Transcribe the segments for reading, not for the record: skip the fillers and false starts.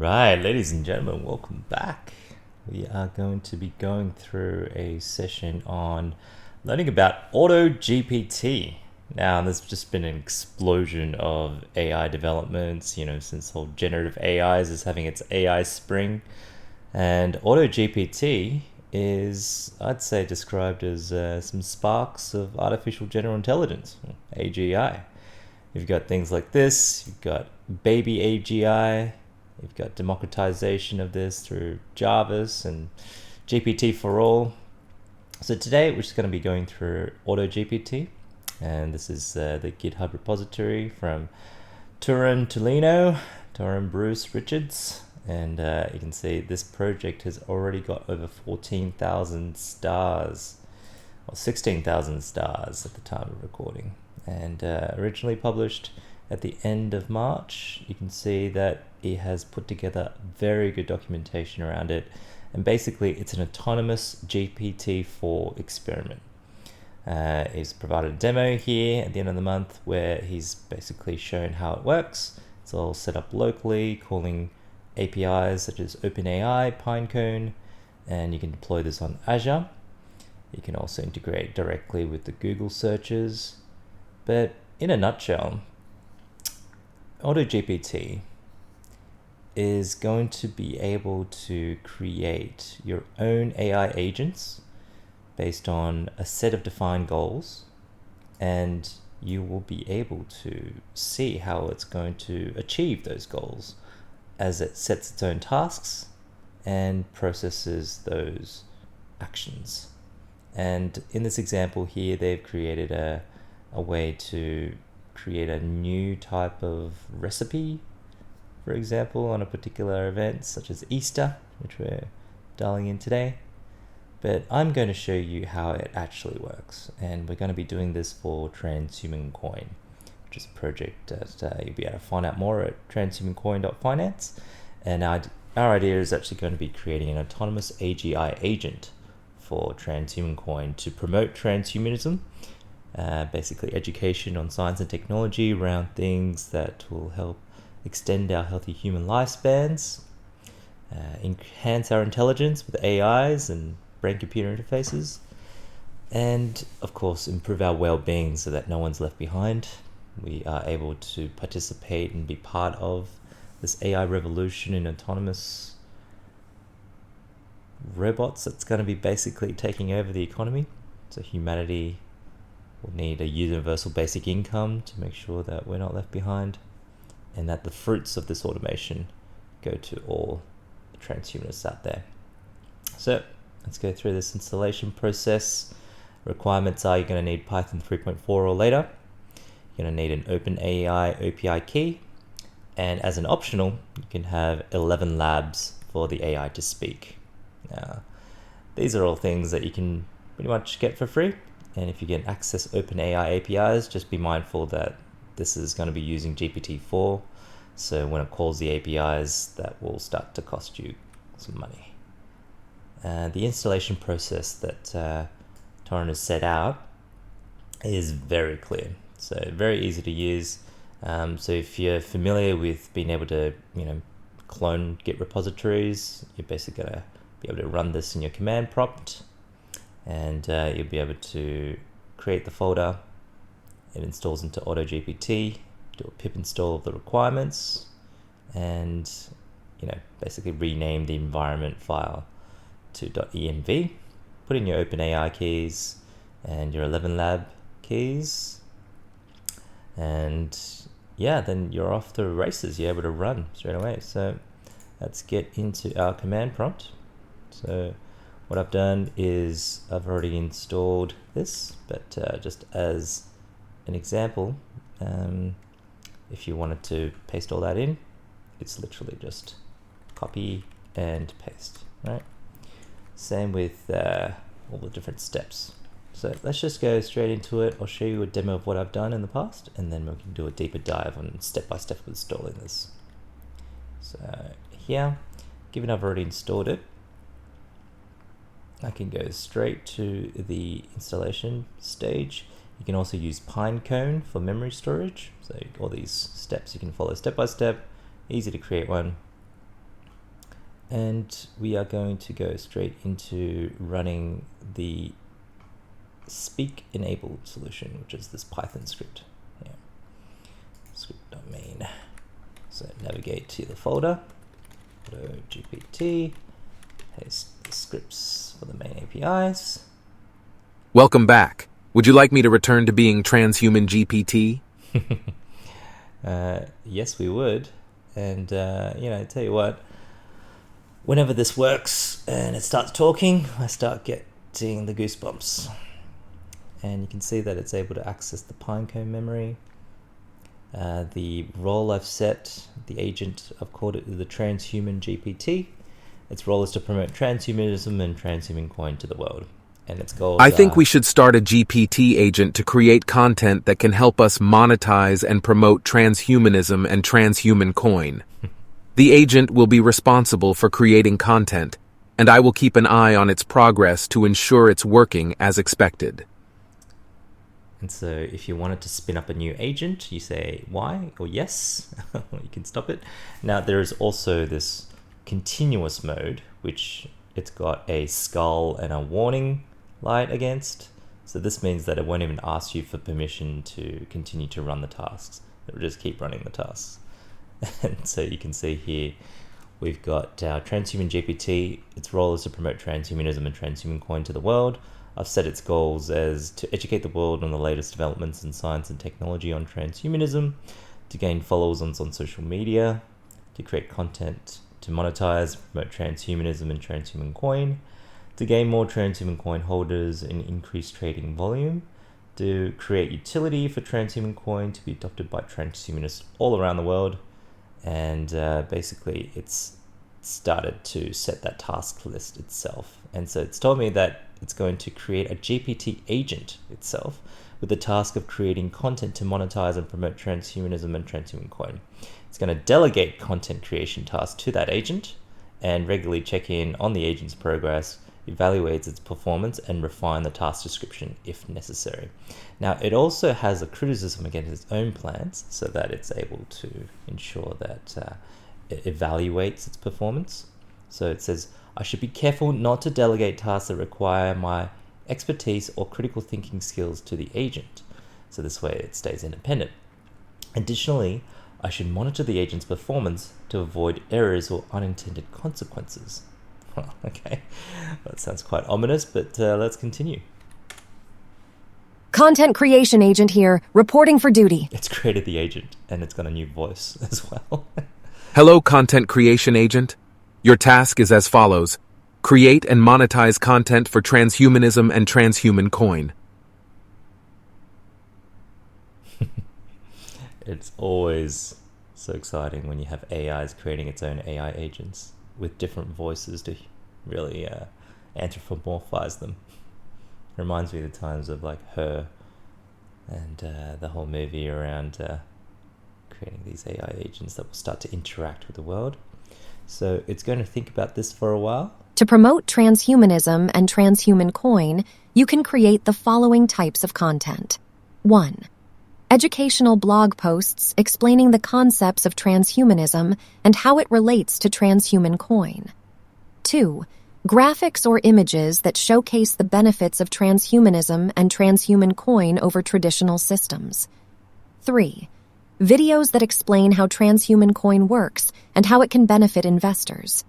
Right, ladies and gentlemen, welcome back. We are going to be going through a session on learning about AutoGPT. Now, there's just been an explosion of AI developments, since whole generative AIs is having its AI spring. And AutoGPT is, I'd say, described as some sparks of artificial general intelligence, AGI. You've got things like this, you've got baby AGI, you've got democratization of this through Jarvis and GPT for all. So today we're just going to be going through AutoGPT, and this is the GitHub repository from Turan Bruce Richards, and you can see this project has already got over 14,000 stars, or 16,000 stars at the time of recording, and originally published at the end of March. You can see that it has put together very good documentation around it, and basically it's an autonomous GPT-4 experiment. He's provided a demo here at the end of the month where he's basically shown how it works. It's all set up locally, calling APIs such as OpenAI, Pinecone, and you can deploy this on Azure. You can also integrate directly with the Google searches. But in a nutshell, AutoGPT is going to be able to create your own AI agents based on a set of defined goals, and you will be able to see how it's going to achieve those goals as it sets its own tasks and processes those actions. And in this example here, they've created a way to create a new type of recipe, for example, on a particular event such as Easter, which we're dialing in today. But I'm going to show you how it actually works, and we're going to be doing this for Transhuman Coin, which is a project that you'll be able to find out more at transhumancoin.finance. And our idea is actually going to be creating an autonomous AGI agent for Transhuman Coin to promote transhumanism, basically education on science and technology around things that will help extend our healthy human lifespans, enhance our intelligence with AIs and brain-computer interfaces, and of course improve our well-being so that no one's left behind. We are able to participate and be part of this AI revolution in autonomous robots that's going to be basically taking over the economy. So humanity will need a universal basic income to make sure that we're not left behind, and that the fruits of this automation go to all the transhumanists out there. So let's go through this installation process. Requirements are you're going to need Python 3.4 or later. You're going to need an OpenAI API key, and as an optional, you can have 11 labs for the AI to speak. Now, these are all things that you can pretty much get for free, and if you can access OpenAI APIs, just be mindful that this is going to be using GPT-4, so when it calls the APIs, that will start to cost you some money. The installation process that Torrent has set out is very clear, so very easy to use. So if you're familiar with being able to, clone Git repositories, you're basically gonna be able to run this in your command prompt, and you'll be able to create the folder. It installs into AutoGPT, do a pip install of the requirements, and basically rename the environment file to .env. Put in your OpenAI keys and your 11 lab keys, and then you're off to races. You're able to run straight away. So let's get into our command prompt. So what I've done is I've already installed this, but just as an example, if you wanted to paste all that in, it's literally just copy and paste, right? Same with all the different steps. So let's just go straight into it. I'll show you a demo of what I've done in the past, and then we can do a deeper dive on step-by-step installing this. So here, given I've already installed it, I can go straight to the installation stage. You can also use Pinecone for memory storage. So all these steps you can follow step by step, easy to create one. And we are going to go straight into running the speak enabled solution, which is this Python script. Yeah. Script.main. So navigate to the folder, AutoGPT, paste the scripts for the main APIs. Welcome back. Would you like me to return to being Transhuman GPT? Yes, we would. And, tell you what, whenever this works and it starts talking, I start getting the goosebumps. And you can see that it's able to access the Pinecone memory. The role I've set, the agent, I've called it the Transhuman GPT. Its role is to promote transhumanism and transhuman coin to the world. And its goals I think we should start a GPT agent to create content that can help us monetize and promote transhumanism and transhuman coin. The agent will be responsible for creating content, and I will keep an eye on its progress to ensure it's working as expected. And so if you wanted to spin up a new agent, you say Y or yes, you can stop it. Now there is also this continuous mode, which it's got a skull and a warning light against. So this means that it won't even ask you for permission to continue to run the tasks. It will just keep running the tasks. And so you can see here, we've got our Transhuman GPT. Its role is to promote transhumanism and transhuman coin to the world. I've set its goals as to educate the world on the latest developments in science and technology on transhumanism, to gain followers on social media, to create content to monetize, promote transhumanism and transhuman coin, to gain more transhuman coin holders and increase trading volume, to create utility for transhuman coin to be adopted by transhumanists all around the world. And basically it's started to set that task list itself. And so it's told me that it's going to create a GPT agent itself with the task of creating content to monetize and promote transhumanism and transhuman coin. It's going to delegate content creation tasks to that agent and regularly check in on the agent's progress, evaluates its performance, and refine the task description if necessary. Now, it also has a criticism against its own plans so that it's able to ensure that it evaluates its performance. So it says, I should be careful not to delegate tasks that require my expertise or critical thinking skills to the agent. So this way it stays independent. Additionally, I should monitor the agent's performance to avoid errors or unintended consequences. Okay, that sounds quite ominous, but let's continue. Content creation agent here, reporting for duty. It's created the agent, and it's got a new voice as well. Hello, content creation agent. Your task is as follows. Create and monetize content for transhumanism and transhuman coin. It's always so exciting when you have AIs creating its own AI agents with different voices to really anthropomorphize them. Reminds me of the times of like Her and the whole movie around creating these AI agents that will start to interact with the world. So it's going to think about this for a while. To promote transhumanism and transhuman coin, you can create the following types of content. 1. Educational blog posts explaining the concepts of transhumanism and how it relates to transhuman coin. 2. Graphics or images that showcase the benefits of transhumanism and transhuman coin over traditional systems. 3. Videos that explain how transhuman coin works and how it can benefit investors.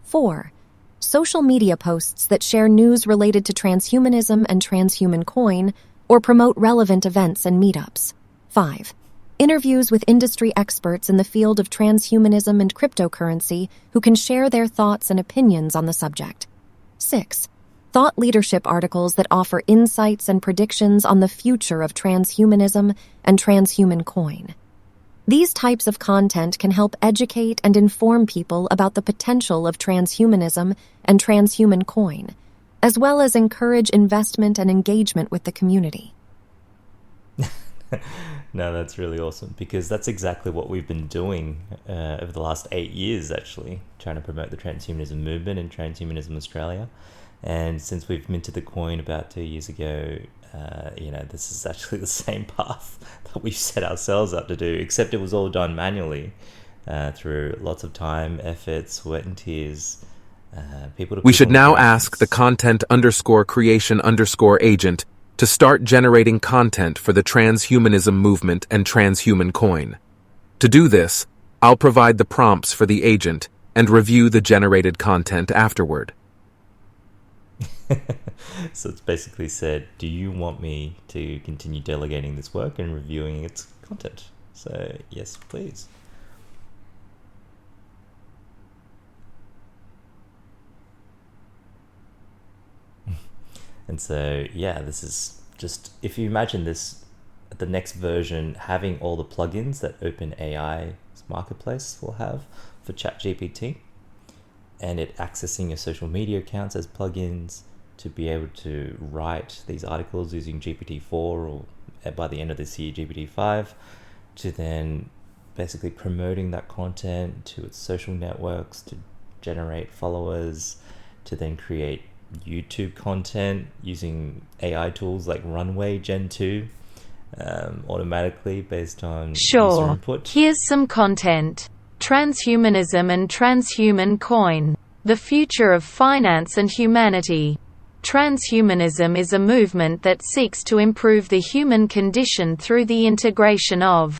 4. Social media posts that share news related to transhumanism and transhuman coin or promote relevant events and meetups. 5. Interviews with industry experts in the field of transhumanism and cryptocurrency who can share their thoughts and opinions on the subject. 6. Thought leadership articles that offer insights and predictions on the future of transhumanism and transhuman coin. These types of content can help educate and inform people about the potential of transhumanism and transhuman coin, as well as encourage investment and engagement with the community. No, that's really awesome, because that's exactly what we've been doing over the last 8 years, actually, trying to promote the transhumanism movement in Transhumanism Australia. And since we've minted the coin about 2 years ago, this is actually the same path that we've set ourselves up to do, except it was all done manually. through lots of time, effort, sweat, and tears. People to We people should now interactions. ask the content_creation_agent to start generating content for the transhumanism movement and transhuman coin. To do this, I'll provide the prompts for the agent and review the generated content afterward. So it's basically said, do you want me to continue delegating this work and reviewing its content? So yes, please. And so, yeah, this is just, if you imagine this, the next version having all the plugins that OpenAI's marketplace will have for ChatGPT, and it accessing your social media accounts as plugins to be able to write these articles using GPT-4 or by the end of this year, GPT-5, to then basically promoting that content to its social networks to generate followers, to then create YouTube content using AI tools like Runway Gen 2 automatically based on user Sure. input. Here's some content. Transhumanism and Transhuman Coin. The future of finance and humanity. Transhumanism is a movement that seeks to improve the human condition through the integration of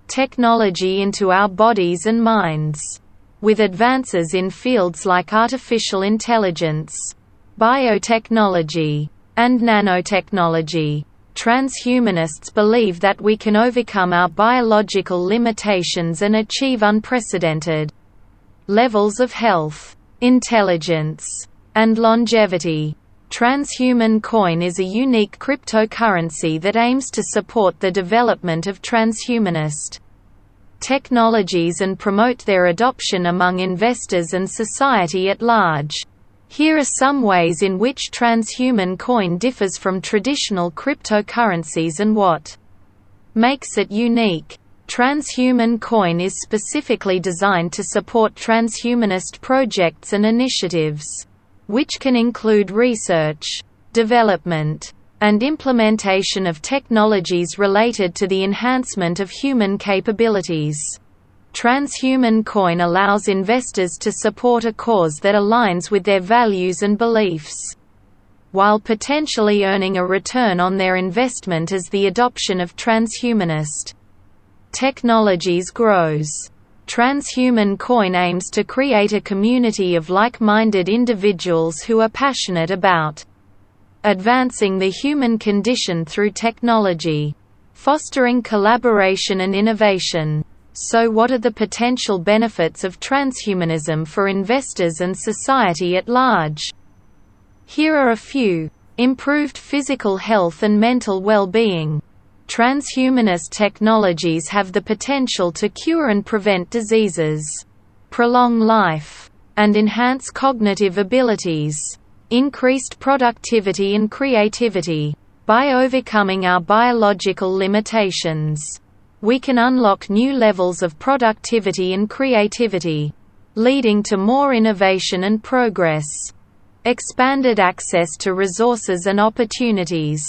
technology into our bodies and minds. With advances in fields like artificial intelligence, biotechnology, and nanotechnology, transhumanists believe that we can overcome our biological limitations and achieve unprecedented levels of health, intelligence, and longevity. Transhuman Coin is a unique cryptocurrency that aims to support the development of transhumanist technologies and promote their adoption among investors and society at large. Here are some ways in which Transhuman Coin differs from traditional cryptocurrencies and what makes it unique. Transhuman Coin is specifically designed to support transhumanist projects and initiatives, which can include research, development, and implementation of technologies related to the enhancement of human capabilities. Transhuman Coin allows investors to support a cause that aligns with their values and beliefs, while potentially earning a return on their investment as the adoption of transhumanist technologies grows. Transhuman Coin aims to create a community of like-minded individuals who are passionate about advancing the human condition through technology, fostering collaboration and innovation. So what are the potential benefits of transhumanism for investors and society at large? Here are a few. Improved physical health and mental well-being. Transhumanist technologies have the potential to cure and prevent diseases, prolong life, and enhance cognitive abilities. Increased productivity and creativity. By overcoming our biological limitations, we can unlock new levels of productivity and creativity, leading to more innovation and progress. Expanded access to resources and opportunities.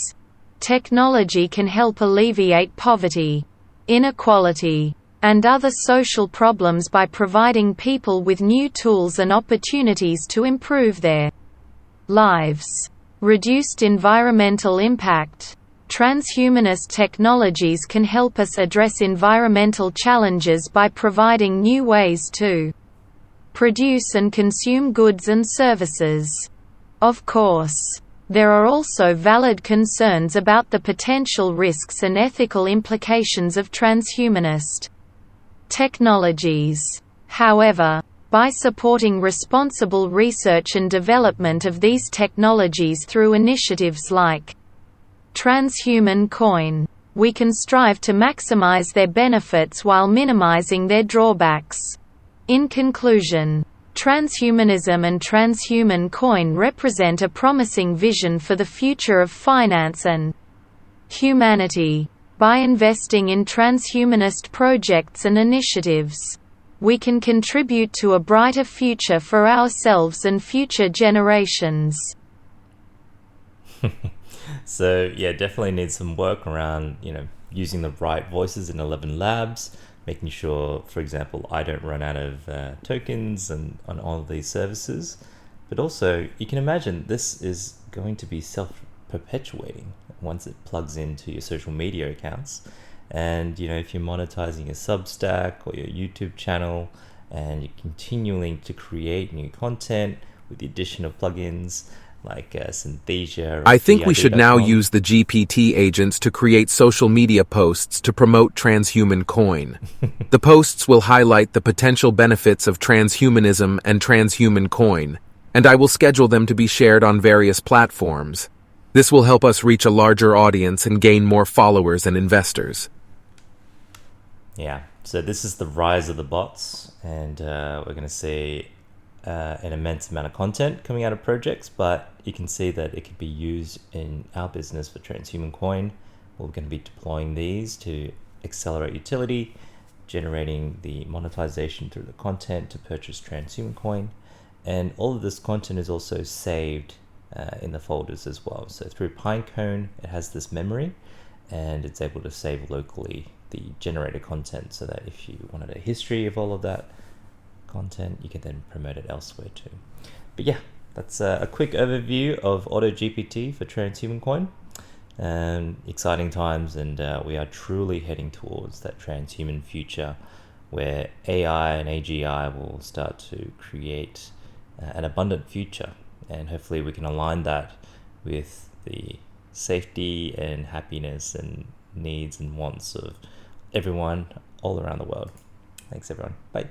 Technology can help alleviate poverty, inequality, and other social problems by providing people with new tools and opportunities to improve their lives. Reduced environmental impact. Transhumanist technologies can help us address environmental challenges by providing new ways to produce and consume goods and services. Of course, there are also valid concerns about the potential risks and ethical implications of transhumanist technologies. However, by supporting responsible research and development of these technologies through initiatives like Transhuman Coin, we can strive to maximize their benefits while minimizing their drawbacks. In conclusion, transhumanism and transhuman coin represent a promising vision for the future of finance and humanity. By investing in transhumanist projects and initiatives, we can contribute to a brighter future for ourselves and future generations. So yeah, definitely needs some work around, using the right voices in 11 Labs making sure, for example, I don't run out of tokens and on all of these services. But also, you can imagine this is going to be self-perpetuating once it plugs into your social media accounts. And if you're monetizing a Substack or your YouTube channel, and you're continuing to create new content with the addition of plugins like Synthesia. I think we should now VID.com. use the GPT agents to create social media posts to promote Transhuman Coin. The posts will highlight the potential benefits of transhumanism and Transhuman Coin, and I will schedule them to be shared on various platforms. This will help us reach a larger audience and gain more followers and investors. Yeah, so this is the rise of the bots, and we're going to see an immense amount of content coming out of projects, but you can see that it could be used in our business for Transhuman Coin. We're going to be deploying these to accelerate utility, generating the monetization through the content to purchase Transhuman Coin, and all of this content is also saved in the folders as well. So through Pinecone, it has this memory, and it's able to save locally the generated content, so that if you wanted a history of all of that content, you can then promote it elsewhere too. But yeah, that's a quick overview of AutoGPT for Transhuman Coin. Exciting times, and we are truly heading towards that transhuman future where AI and AGI will start to create an abundant future, and hopefully we can align that with the safety and happiness and needs and wants of everyone all around the world. Thanks everyone. Bye.